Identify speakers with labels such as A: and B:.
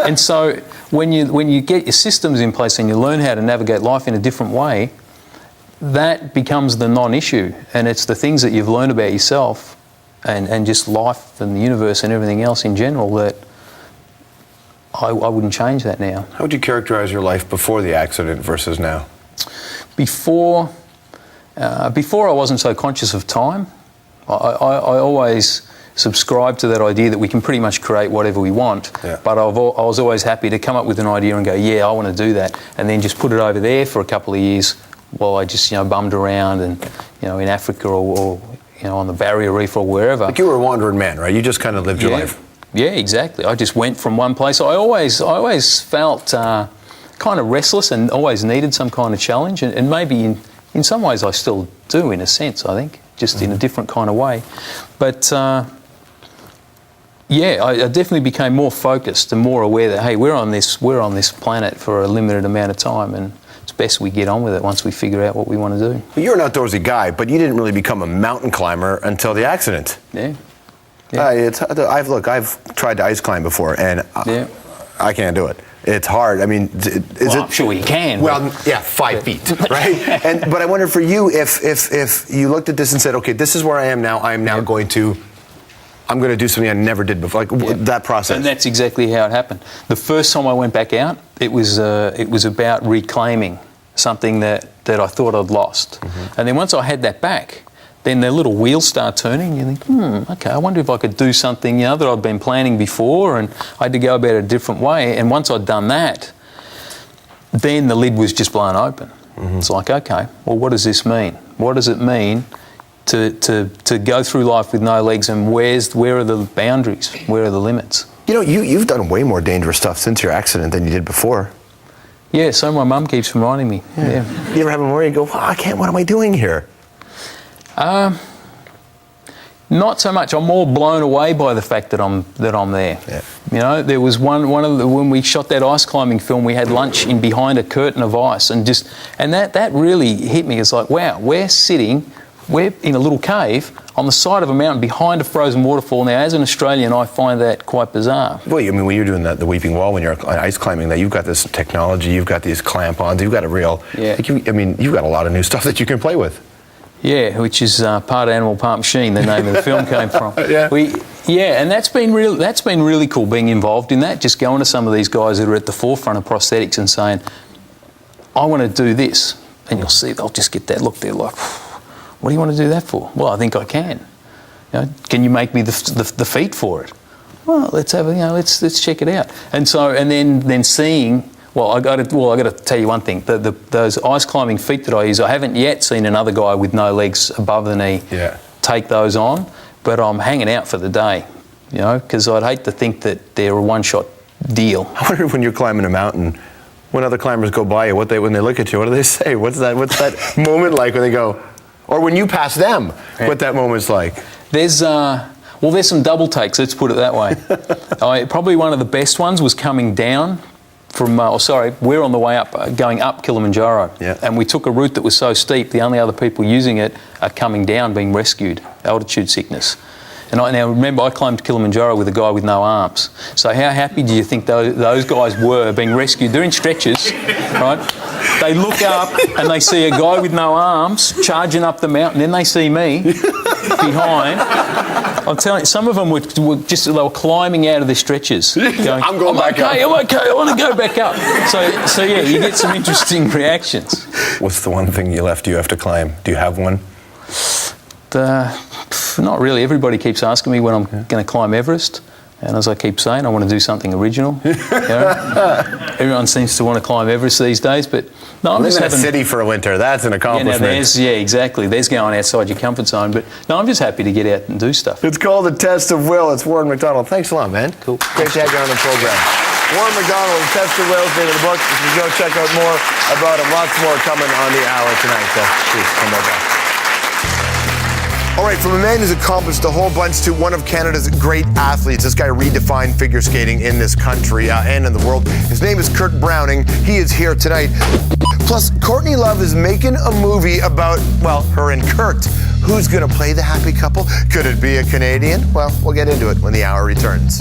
A: And so when you get your systems in place and you learn how to navigate life in a different way, that becomes the non-issue. And it's the things that you've learned about yourself and just life and the universe and everything else in general that I wouldn't change that now.
B: How would you characterize your life before the accident versus now?
A: Before I wasn't so conscious of time. I always subscribed to that idea that we can pretty much create whatever we want, but I was always happy to come up with an idea and go, yeah, I want to do that, and then just put it over there for a couple of years while I just, bummed around and, in Africa or on the Barrier Reef or wherever.
B: Like you were a wandering man, right? You just kind of lived your life.
A: Yeah, exactly. I just went from one place. I always felt kind of restless and always needed some kind of challenge, and maybe in some ways I still do, in a sense, I think, just in a different kind of way. But I definitely became more focused and more aware that, hey, we're on this planet for a limited amount of time, and it's best we get on with it once we figure out what we want to do.
B: Well, you're an outdoorsy guy, but you didn't really become a mountain climber until the accident.
A: Yeah.
B: I've tried to ice climb before, and I can't do it. It's hard. I mean,
A: I'm sure you can.
B: Well, 5 feet, right? But I wonder for you, if you looked at this and said, okay, this is where I am now. I'm now going to do something I never did before. That process.
A: And that's exactly how it happened. The first time I went back out, it was about reclaiming something that I thought I'd lost. Mm-hmm. And then once I had that back, then the little wheels start turning. You think, okay, I wonder if I could do something, that I'd been planning before, and I had to go about it a different way. And once I'd done that, then the lid was just blown open. Mm-hmm. It's like, okay, well, what does this mean? What does it mean to go through life with no legs, and where are the boundaries? Where are the limits?
B: You've done way more dangerous stuff since your accident than you did before.
A: Yeah, so my mum keeps reminding me. Yeah.
B: You ever have a morning and go, I can't, what am I doing here?
A: Not so much. I'm more blown away by the fact that I'm there. Yeah. There was when we shot that ice climbing film, we had lunch in behind a curtain of ice, and that really hit me. It's like, wow, we're in a little cave on the side of a mountain behind a frozen waterfall. Now, as an Australian, I find that quite bizarre.
B: Well, when you're doing the Weeping Wall, when you're ice climbing, that you've got this technology, you've got these clamp-ons, you've got a real. Yeah. You've got a lot of new stuff that you can play with.
A: Yeah, which is part animal, part machine. The name of the film came from. And that's been really cool being involved in that. Just going to some of these guys that are at the forefront of prosthetics and saying, "I want to do this," and you'll see they'll just get that look. They're like, "What do you want to do that for?" "Well, I think I can." "Can you make me the feet for it?" "Well, let's have let's check it out." And then seeing. Well, I got to tell you one thing. Those ice climbing feet that I use, I haven't yet seen another guy with no legs above the knee take those on. But I'm hanging out for the day, because I'd hate to think that they're a one-shot deal.
B: I wonder when you're climbing a mountain, when other climbers go by you, when they look at you, what do they say? What's that moment like when they go, or when you pass them? Yeah. What that moment's like?
A: There's some double takes. Let's put it that way. Probably one of the best ones was coming down. We're on the way up, going up Kilimanjaro, and we took a route that was so steep, the only other people using it are coming down, being rescued, altitude sickness. And now remember, I climbed Kilimanjaro with a guy with no arms. So how happy do you think those guys were being rescued? They're in stretchers, right? They look up and they see a guy with no arms charging up the mountain, then they see me behind. I'm telling you, some of them were climbing out of their stretchers. Going,
B: I'm going back up.
A: I'm okay, I want to go back up. So you get some interesting reactions.
B: What's the one thing you have to climb? Do you have one?
A: Not really. Everybody keeps asking me when I'm going to climb Everest. And as I keep saying, I want to do something original. Everyone seems to want to climb Everest these days, but no, I'm just having a
B: city for a winter. That's an accomplishment.
A: Exactly. There's going outside your comfort zone, but no, I'm just happy to get out and do stuff.
B: It's called The Test of Will. It's Warren Macdonald. Thanks a lot, man.
A: Cool.
B: Great to have you on the program. Warren Macdonald, The Test of Will, is the name of the book. You can go check out more about him. Lots more coming on the hour tonight. So please come back. All right, from a man who's accomplished a whole bunch to one of Canada's great athletes. This guy redefined figure skating in this country and in the world. His name is Kurt Browning. He is here tonight. Plus, Courtney Love is making a movie about, her and Kurt. Who's going to play the happy couple? Could it be a Canadian? Well, we'll get into it when the hour returns.